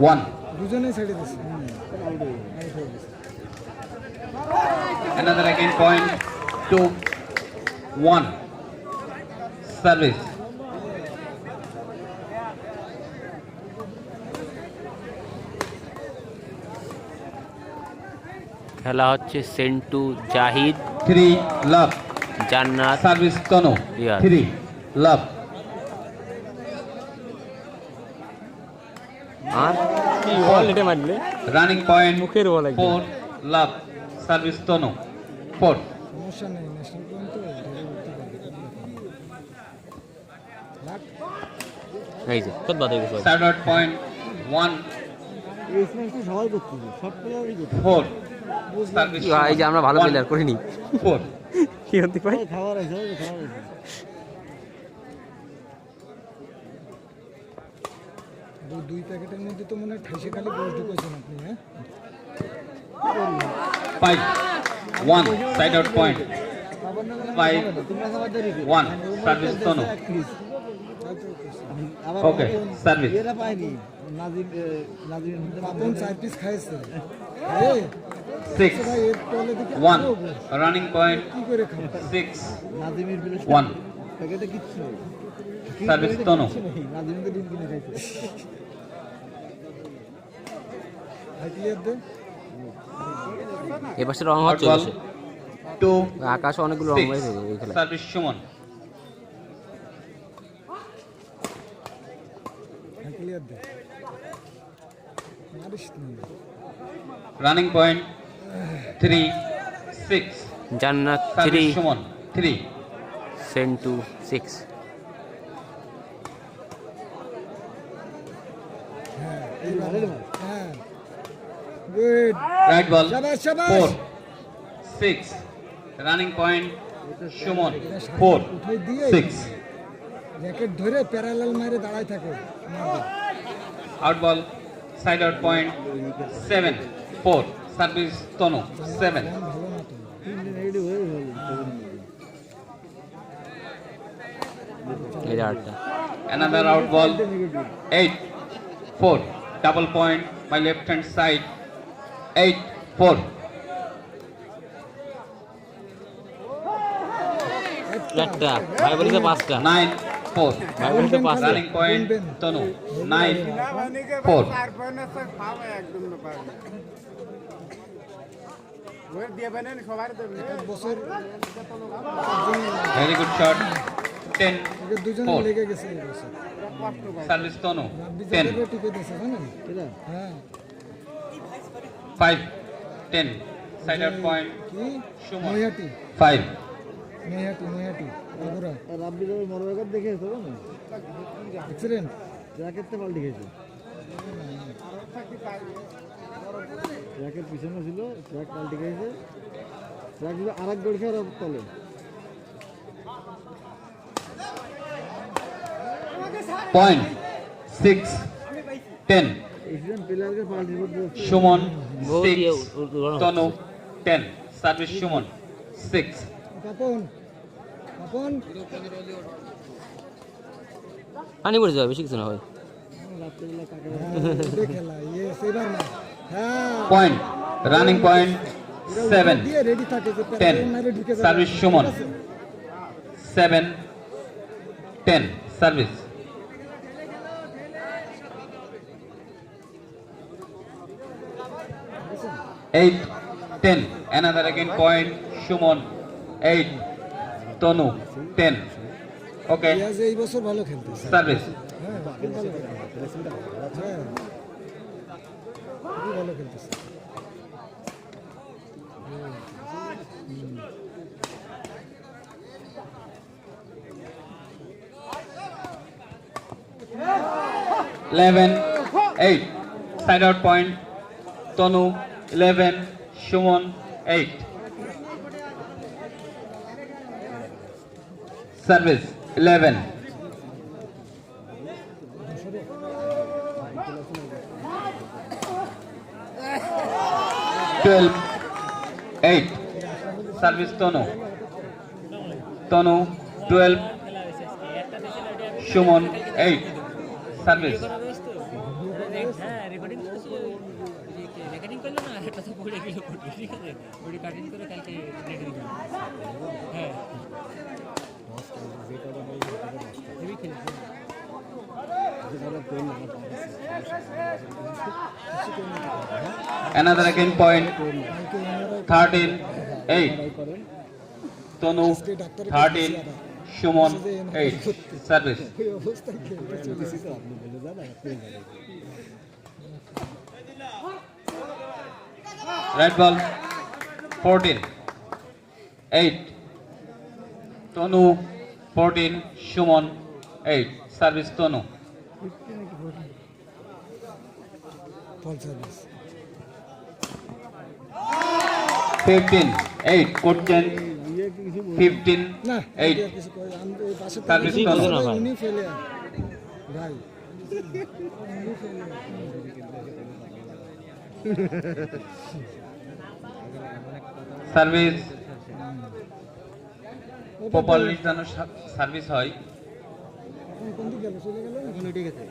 1. দুজনেই ছেড়ে দিছে Another again point. 2, 1. Service. খেলা হচ্ছে সেন্টু জাহিদ 3, love. জান্নাত Service Tonu. Riyad. 3, love. আর কি বল এটা মারলে Running point. মুখের বল একদম 4, love. Service Tonu. 4. সমস্যা নেই ন্যাশনাল পয়েন্ট তো ধরে উঠতে পারবে লাখ এই যে কত বাদ হয়ে গেছে Start out point. 1, এই স্ম্যাশটা সবাই করতেছে সব প্লেয়ারই করতেছে 4. Service কি হয়, এই যে আমরা ভালো 1, প্লেয়ার করিনি 4. কি হতে পারে খাবার আছে খাবার আছে দুই প্যাকেটের মধ্যে তো মনে হয় ঠাইসে খালি গোশ ঢুকেছেন আপনি হ্যাঁ 5, 1. Side out point. 5, 1. Service Tonu. Okay. Service. এরা পায়নি নাজিম নাজিম চার পিস খাইছে এই 6, ভাই এর তলে দেখি 1. Running point. কি করে খাবে 6, নাজিমের বিলে 1. প্যাকেটে কিচ্ছু নেই Service Tonu. নাজিমকে ডিম কিনে খাইছে হাই ক্লিয়ার দে এই পাশে রং Out হচ্ছে ball. 2, আকাশে অনেকগুলো রং 6. হয়েছে এই খেলা Service Shuman. হাই ক্লিয়ার দে মারিস তুমি Running point. 3, 6. জান্নাত 3 Service Shuman. 3. সেন্টু 6 হ্যাঁ এইবার হ্যাঁ good Right ball. শাবাশ শাবাশ 4, 6. Running point. Shuman. 4, উঠাই দিয়ে 6. র্যাকেট ধরে প্যারালাল মারে দাঁড়ায় থাকে Out ball. Side out point. 7, 4. Service Tonu. 7. ভালো না তো তিনদিন রেডি হয়ে গেল এই যে আটটা Another out ball. 8, 4. Double point. My left hand side. 8, 4. একটা ভাই বলিছে পাঁচটা 9, 4. ভাই বলিছে পাঁচটা Running point. Tonu. 9, 4. এক বছর Very good shot. 10, এদের দুজনে 4. লেগে গেছে এই বছর Service Tonu. রাব্বি 10, জায়গায় টিকে দিয়েছে জানেন হ্যাঁ 5, 10. Side out point. কি সুমন। নৈহাটি 5. নৈহাটি বগুড়া রাব্বি জায়গায় বড় রেকর্ড দেখেছো না এক্সিলেন্ট র্যাকেটটা পাল্টে গেছে ট্র্যাকের পিছনে ছিল ট্র্যাক পাল্টে গেছে ট্র্যাক গুলো আরেক গোল খেয়ে তলে Point. 6, 10. এক্সিলেন্ট প্লেয়ারকে পাল্টে করতে Shumon. গোল দিয়ে 6. Tonu. 10. Service Shumon. 6. Papon Papon পানি পড়ে যাবে বেশি কিছু না হয় রাত্রেবেলা কাকে খেলা ইয়ে সেবার না হ্যাঁ Point. Running point. 7, দিয়ে রেডি থাকে যে 10. মারে ঢুকে যাবে Service Shumon. 7, 10. Service. 8, 10. Another again point. Shumon. 8. Tonu. 10. Okay. Iaz এই বছর ভালো খেলতেছে Service. হ্যাঁ খুব ভালো খেলতেছে হ্যাঁ খুবই ভালো খেলতেছে 11, 8. Side out point. Tonu 11. Shumon 8. Service 11. Twelve, 8. Service Tonu. Tonu 12. Shumon 8. Service. হ্যাঁ রেকর্ডিং করছে রেকর্ডিং করলো না এটা তো পড়ে গেল ঠিক আছে ওই কাটিং করে কালকে রেডি দিলাম হ্যাঁ হেভি খেলেছে Another again point. 13-8. Tonu 13. Shumon 8. Service. Red ball 14-8. Tonu 14. Shumon 8. Service Tonu. Foul service 15-8. Court change. 15-8. না কিছু করে আমি এই পাশে সার্ভিস ঠিক Tonu. আছে না ভাই উনি ফেলে ভাই সার্ভিস প্রপারলি যেন সার্ভিস হয়। কোন দিকে গেল চলে গেল এখন উঠে গেছে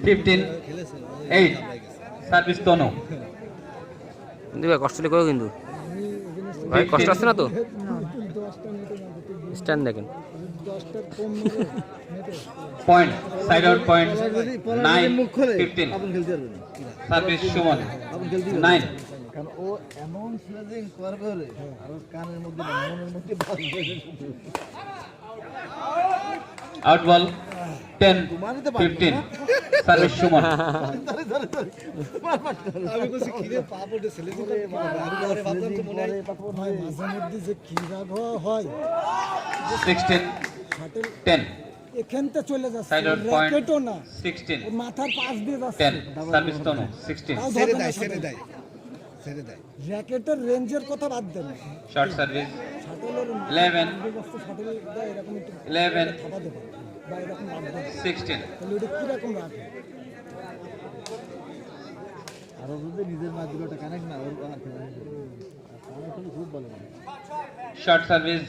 15-8. সার্ভিস তনু। কিন্তু ভাই কষ্ট করে কিন্তু ভাই কষ্ট আসছে না তো স্ট্যান্ড দেখেন 10টা কম পয়েন্ট সাইড আউট পয়েন্ট 9-15 আপনি খেলতে পারবেন সার্ভিস সুমন আপনি খেলতে 9 কারণ ও এমন স্লেজিং করবে ওরে আর ওর কানের মধ্যে না, মনের মধ্যে বাজবে আউট বল 10-15 সার্ভিস সুমন আমি বলছি কি রে পা পড়ে স্লেজিং করে আমি ভাবলাম তো মনে হয় মাঝে মধ্যে যে কি রাগ হয় 16-10 এখানতে চলে যাচ্ছে সাইড আউট পয়েন্ট র্যাকেটও না 16 ওর মাথার পাশ দিয়ে যাচ্ছে 10 সার্ভিস তনু 16 তাও ধরবে না, ছেড়ে দেয় র্যাকেটের রেঞ্জের কথা বাদ দেন শর্ট সার্ভিস শাটলের 11 শাটল দেয় এরকম একটু 11 থাপাতে পারে বা এরকম বাদ দেয় 16 তাহলে ওটা কিরকম রাখে আর যদি নিজের মাধ্যমে কানেক্ট না ওর কানেক্ট খুব ভালো শর্ট সার্ভিস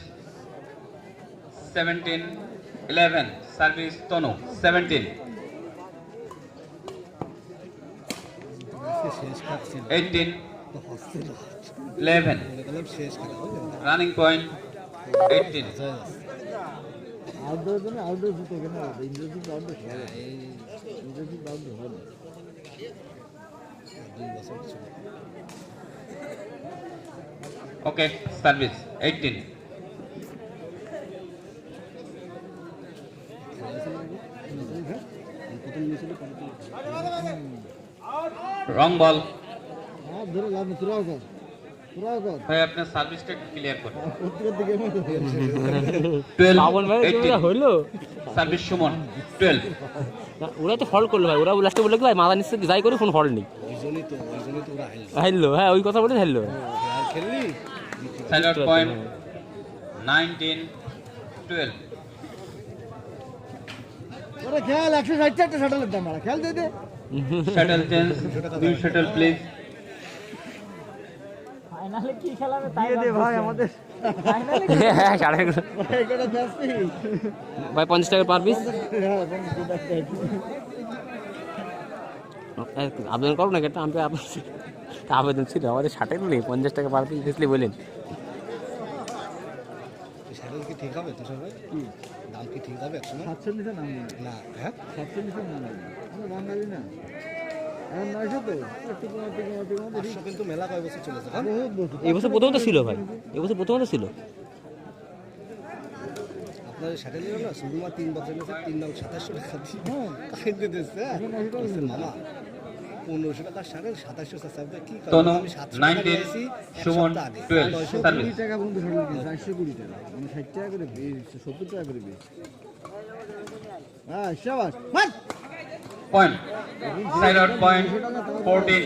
17-11 সার্ভিস তনু 17 18-11 রানিং পয়েন্ট 18 আউটডোর জন্য আউটডোর জুতো কেন ইন্ডোর আউটডোর খেলা ইন্ডোর আউটডোর হয় না ওকে সার্ভিস 18 রং বল হ্যাঁ ধরে লাভ তোরাও কর ভাই আপনার সার্ভিসটা ক্লিয়ার করুন প্রত্যেকের দিকে মতো 12 ভাই 18 হইলো সার্ভিস সুমন 12 ওরা তো ফল করলো ভাই ওরা লাস্টে বললো কি ভাই মাথা নিচে যাই করে ফোন ফল নেই ওইজনই তো ওরা হাইলো হ্যাঁ ওই কথা বলে হাইলো আর খেললি সাইড আউট পয়েন্ট 19-12 ওরা খেয়াল 160 শাটলের দাম মারা খেয়াল দে shuttle change new shuttle please ফাইনালে কি খেলাবে তাই দে ভাই আমাদের ফাইনালে হ্যাঁ সাড়ে এটা যাচ্ছি ভাই 50 টাকা পার পিস আবেদন করো না এটা আমি আবেদন ছিল আমাদের 60 নেই 50 টাকা পার পিস দিলে বলেন শাটল কি ঠিক হবে তো সবাই কি দাম কি ঠিক হবে একসময় 700 নিচে নাম না হ্যাঁ 700 নিচে নাম আমরা বাঙালি না এখন 900 তো একটু কমাতে 800 কিন্তু মেলা কয় বছর চলেছে বহুত বছর এই বছর প্রথমত ছিল ভাই এই বছর প্রথমত ছিল আপনার শাটল নিল না শুধুমাত্র 3 বছর নিচে 3 নাম 2700 টাকা দিয়ে কাইতে দিচ্ছে মামা 1500 টাকা শাটল 2700 টাকা কি তনু আমি 700 টাকা 19 দিয়েছি সুমন 12 সার্ভিস 20 টাকা বন্ধু শাটল কিনে 420 টাকা মানে 60 টাকা করে 70 টাকা করে হ্যাঁ শাবাশ মার পয়েন্ট সাইড আউট পয়েন্ট 14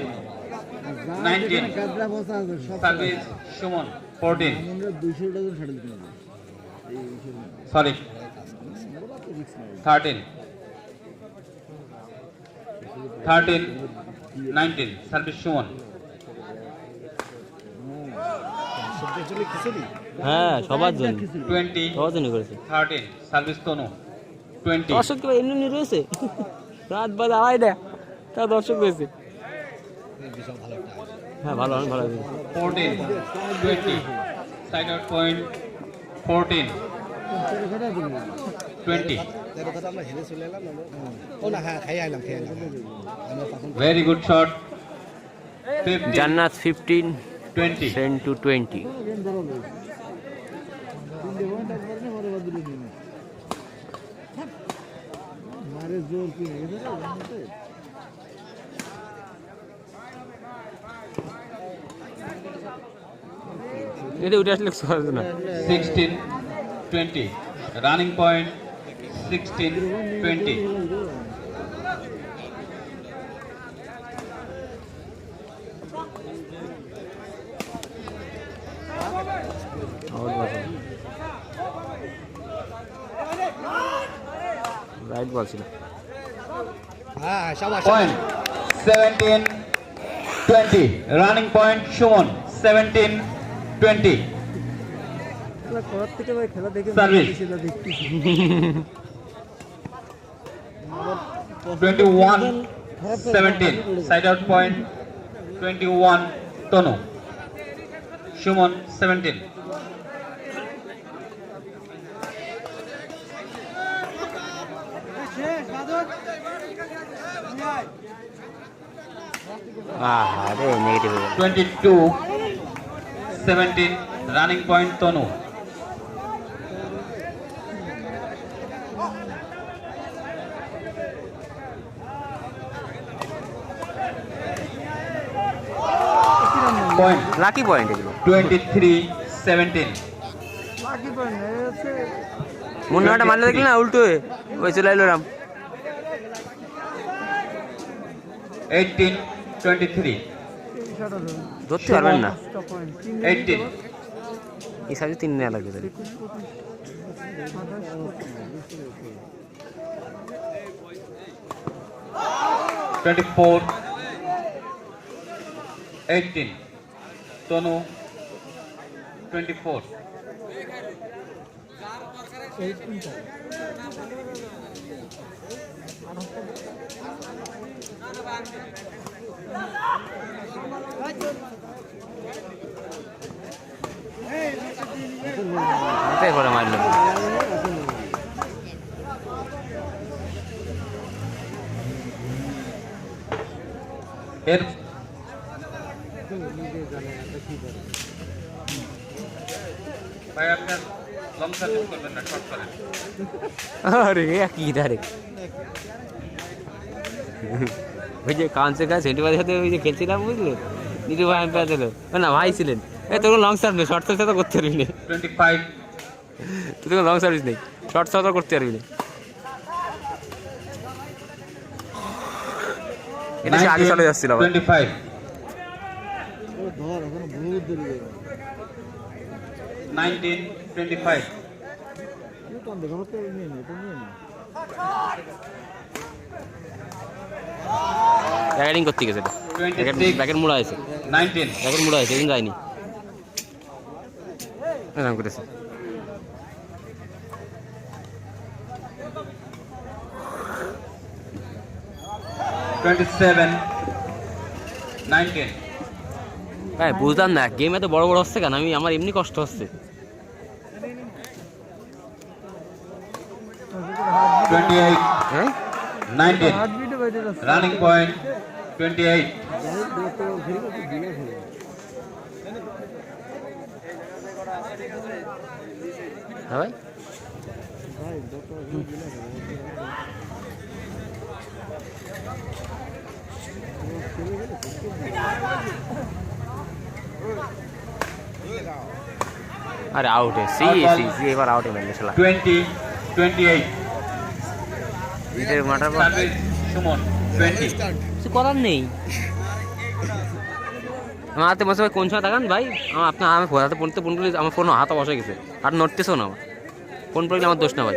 19 কাজরা বসা আছে সব সার্ভিস সুমন 14 আমরা 200 টাকা শাটল কিনে এই সরি 13 19 সার্ভিস সুমন অ্যাকচুয়ালি খিচুড়ি হ্যাঁ সবার জন্য 20 সবার জন্য করেছে 13 সার্ভিস তনু 20 দর্শক কি ভাই এমনি এমনি রয়েছে রাত বাজে আড়াইটা তা দর্শক রয়েছে বিশাল ভালো একটা আয়োজন। হ্যাঁ ভালো অনেক ভালো হয়েছে 14 20 সাইড আউট পয়েন্ট 14 20 এর কথা আমরা হেরে চলে এলাম ও না হ্যাঁ খেয়ে আইলাম আমরা তখন very good shot 15 জান্নাত 15 20 10 to 20 মারে জোর কি এটা উঠে আসলে কিছু হবে না 16 20 running point 16 20 রাইট বল ছিল হ্যাঁ শাবাশ point 17 20 running point Shumon 17 20 করার থেকে ভাই খেলা দেখে Service. সেটা দেখতেছি 21 17 side out point 21 Tono Shumon 17 আরে নেগেটিভ হয়ে গেল 22 17 running point Tonu point lucky point এগুলো 23 17 বাকি পারে না হচ্ছে মুন্নাটা মারলে দেখলি না উল্টো হয়ে ওই চলে এলো রাম 18 23 ধরতে পারবেন না 18 এই সাইজে 3 নেওয়া লাগবে তাহলে 24 18 Tonu 24 এটাই করে মারলো এর ভাই আপনার লং সার্ভিস করবেন না শর্ট করেন আরে কি ডাইরেক্ট ওই যে কাউন্সের কাছে সেন্টিভারের সাথে ওই যে খেলছিলাম বুঝলে নিটু ভাই আম্পায়ার দিল না ভাই ছিলেন এই তোর লং সার্ভিস শর্ট সার্ভিস তো করতে পারবি না 25 তুই তো লং সার্ভিস নেই শর্ট সার্ভিস করতে পারবি না এটা সে আগে চলে যাচ্ছিল আবার 25 ধর এখন বহুত দেরি হয়ে 19 25 কোন দেখো তো নিয়ে নে তো নিয়ে নে ব্যাটিং করতে গেছে এটা 26 ব্যাকের মুড়া আছে 19 ব্যাকের মুড়া আছে এদিন যায়নি এরকম করেছে27 19 ভাই বুঝলাম না গেম এত বড় বড় হচ্ছে কেন আমি আমার এমনি কষ্ট হচ্ছে 28 হ্যাঁ 19 হার্টবিটে বাইরে যাচ্ছে running point 28 হ্যাঁ ভাই अरे आउट है सी सी एक बार आउट है मैंने चला 20 28 इधर मटर সার্ভিস সুমন 20 কিছু করার নেই আমার হাতে বসে ভাই কোন সময় থাকান ভাই আমার আপনার আমি হাতে ফোনতে ফোন করলে আমার ফোন হাতে বসে গেছে আর নড়তেছেও না আমার ফোন করলে আমার দোষ না ভাই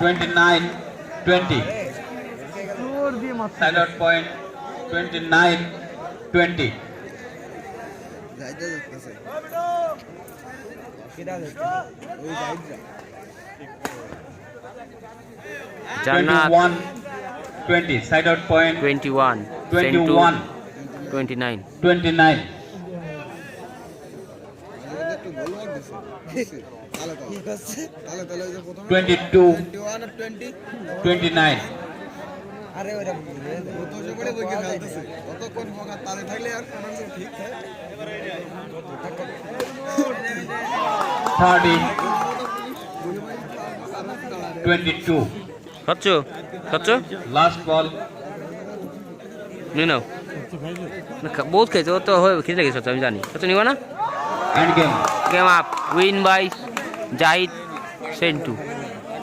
29 20 জোর দিয়ে মারছে সাইড আউট পয়েন্ট 29 20 যাইতে যাচ্ছে কেডা যাচ্ছে ওই যাইতে জান্নাত 21 20 side out point 21 সেন্টু 21 29 29 একটু গোল মার দিছে তাহলে ঠিক আছে তাহলে ওই যে প্রথম 22 21 আর 20 29 আরে ওরা কত জোরে বইকে খেলতেছে কতক্ষণ মগা তালে থাকলে আর কোনো কিছু ঠিক থাকে 30 22 সচ্চ সচ্চ last ball নিয়ে নাও বহুত খেয়েছে ও তো খেতে লেগেছে সচ্চ আমি জানি সচ্চ নিবা না end game game up win by Zahid Sentu